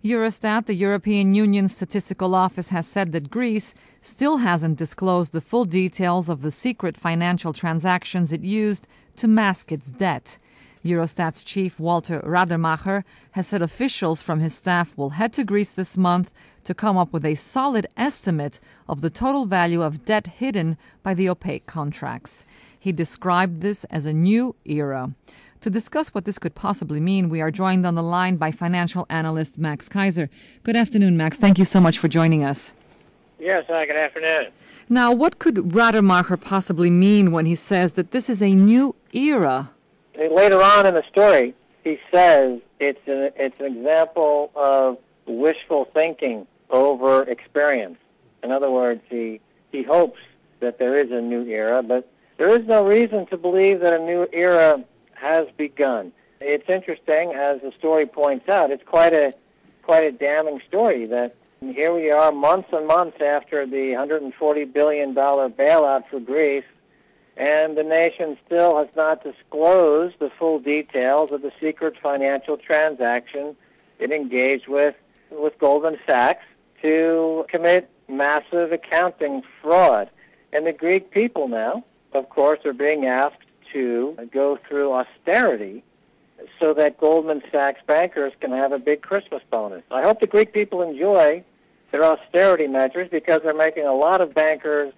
EuroStat, the European Union Statistical Office, has said that Greece still hasn't disclosed the full details of the secret financial transactions it used to mask its debt. EuroStat's chief, Walter Rademacher, has said officials from his staff will head to Greece this month to come up with a solid estimate of the total value of debt hidden by the opaque contracts. He described this as a new era. To discuss what this could possibly mean, we are joined on the line by financial analyst Max Keiser. Good afternoon, Max. Thank you so much for joining us. Yes, good afternoon. Now, what could Rademacher possibly mean when he says that this is a new era? Later on in the story, he says it's an example of wishful thinking over experience. In other words, he hopes that there is a new era, but there is no reason to believe that a new era has begun. It's interesting, as the story points out, it's quite a damning story that here we are months and months after the $140 billion bailout for Greece, and the nation still has not disclosed the full details of the secret financial transaction it engaged with Goldman Sachs to commit massive accounting fraud. And the Greek people now, of course, are being asked to go through austerity so that Goldman Sachs bankers can have a big Christmas bonus. I hope the Greek people enjoy their austerity measures because they're making a lot of bankers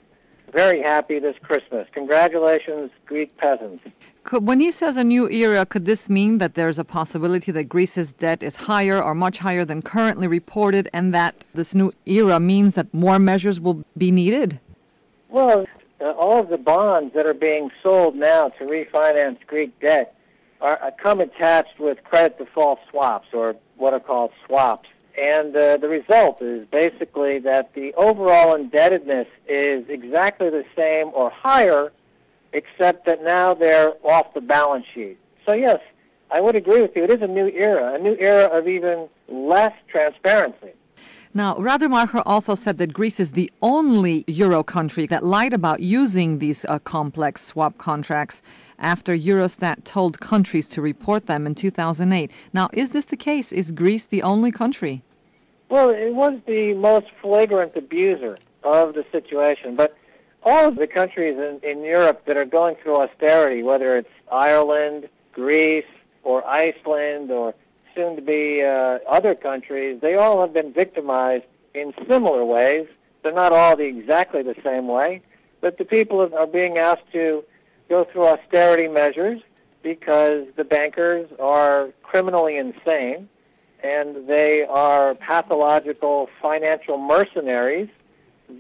very happy this Christmas. Congratulations, Greek peasants. When he says a new era, could this mean that there's a possibility that Greece's debt is higher or much higher than currently reported, and that this new era means that more measures will be needed? Well, all of the bonds that are being sold now to refinance Greek debt come attached with credit default swaps, or what are called swaps. And the result is basically that the overall indebtedness is exactly the same or higher, except that now they're off the balance sheet. So yes, I would agree with you. It is a new era of even less transparency. Now, Rademacher also said that Greece is the only Euro country that lied about using these complex swap contracts after EuroStat told countries to report them in 2008. Now, is this the case? Is Greece the only country? Well, it was the most flagrant abuser of the situation, but all of the countries in Europe that are going through austerity, whether it's Ireland, Greece, or Iceland, or soon to be other countries, they all have been victimized in similar ways. They're not all exactly the same way, but the people are being asked to go through austerity measures because the bankers are criminally insane and they are pathological financial mercenaries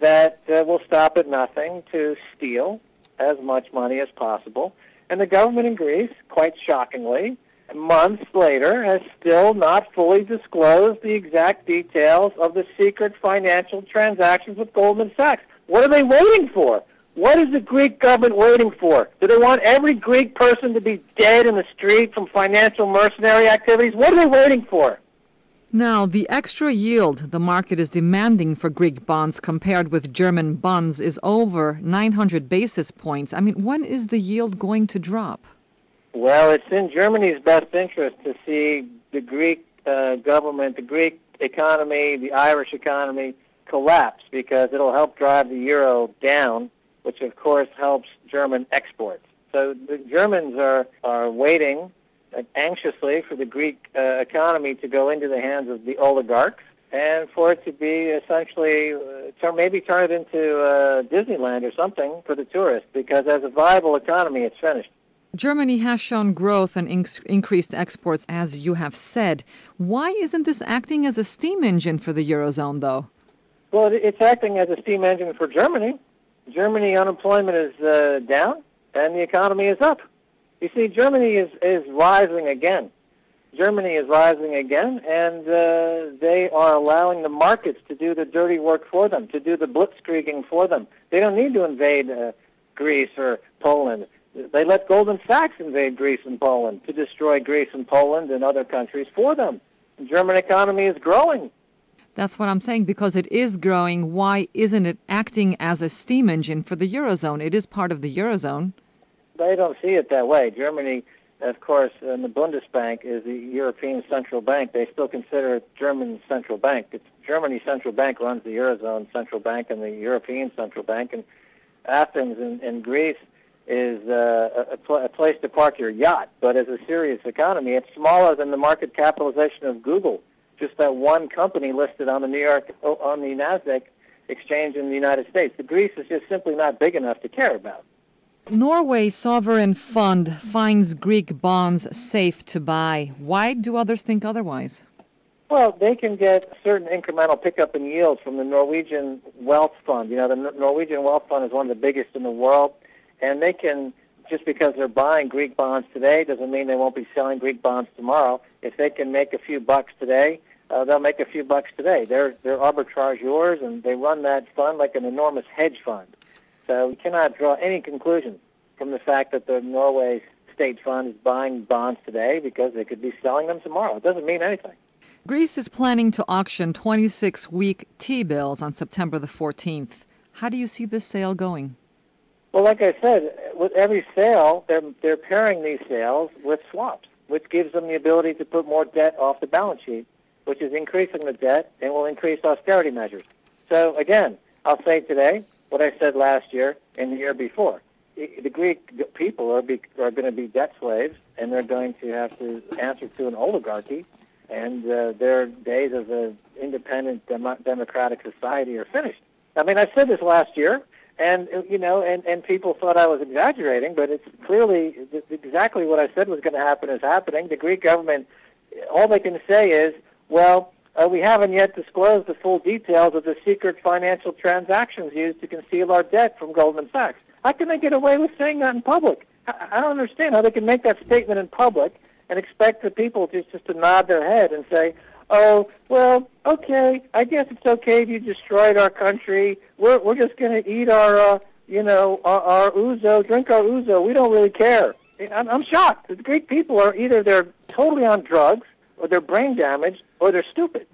that will stop at nothing to steal as much money as possible. And the government in Greece, quite shockingly, months later, has still not fully disclosed the exact details of the secret financial transactions with Goldman Sachs. What are they waiting for? What is the Greek government waiting for? Do they want every Greek person to be dead in the street from financial mercenary activities? What are they waiting for? Now, the extra yield the market is demanding for Greek bonds compared with German bonds is over 900 basis points. I mean, when is the yield going to drop? Well, it's in Germany's best interest to see the Greek government, the Greek economy, the Irish economy collapse because it'll help drive the euro down, which of course helps German exports. So the Germans are waiting anxiously for the Greek economy to go into the hands of the oligarchs and for it to be essentially, maybe turn it into Disneyland or something for the tourists, because as a viable economy, it's finished. Germany has shown growth and increased exports, as you have said. Why isn't this acting as a steam engine for the Eurozone, though? Well, it's acting as a steam engine for Germany. Germany unemployment is down, and the economy is up. You see, Germany is rising again. Germany is rising again, and they are allowing the markets to do the dirty work for them, to do the blitzkrieging for them. They don't need to invade Greece or Poland. They let Goldman Sachs invade Greece and Poland to destroy Greece and Poland and other countries for them. The German economy is growing. That's what I'm saying, because it is growing. Why isn't it acting as a steam engine for the Eurozone? It is part of the Eurozone. They don't see it that way. Germany of course, and the Bundesbank is the European Central Bank. They still consider it German Central Bank. It's Germany's Central Bank runs the Eurozone Central Bank and the European Central Bank. And Athens in Greece is a place to park your yacht. But as a serious economy, it's smaller than the market capitalization of Google. Just that one company listed on the NASDAQ exchange in the United States. The Greece is just simply not big enough to care about. Norway's sovereign fund finds Greek bonds safe to buy. Why do others think otherwise? Well, they can get a certain incremental pickup in yields from the Norwegian Wealth Fund. You know, the Norwegian Wealth Fund is one of the biggest in the world, and they can, just because they're buying Greek bonds today doesn't mean they won't be selling Greek bonds tomorrow. If they can make a few bucks today, they'll make a few bucks today. They're arbitrageurs, and they run that fund like an enormous hedge fund. So we cannot draw any conclusion from the fact that the Norway state fund is buying bonds today because they could be selling them tomorrow. It doesn't mean anything. Greece is planning to auction 26-week T-bills on September the 14th. How do you see this sale going? Well, like I said, with every sale, they're pairing these sales with swaps, which gives them the ability to put more debt off the balance sheet, which is increasing the debt and will increase austerity measures. So, again, I'll say today what I said last year and the year before. The Greek people are going to be debt slaves, and they're going to have to answer to an oligarchy, and their days as an independent democratic society are finished. I mean, I said this last year, and and people thought I was exaggerating, but it's clearly exactly what I said was going to happen is happening. The Greek government, all they can say is, well, we haven't yet disclosed the full details of the secret financial transactions used to conceal our debt from Goldman Sachs. How can they get away with saying that in public? I don't understand how they can make that statement in public and expect the people just to nod their head and say, oh, well, okay, I guess it's okay if you destroyed our country. We're just going to eat our ouzo, drink our ouzo. We don't really care. I'm shocked. The Greek people are either they're totally on drugs, or they're brain damaged, or they're stupid.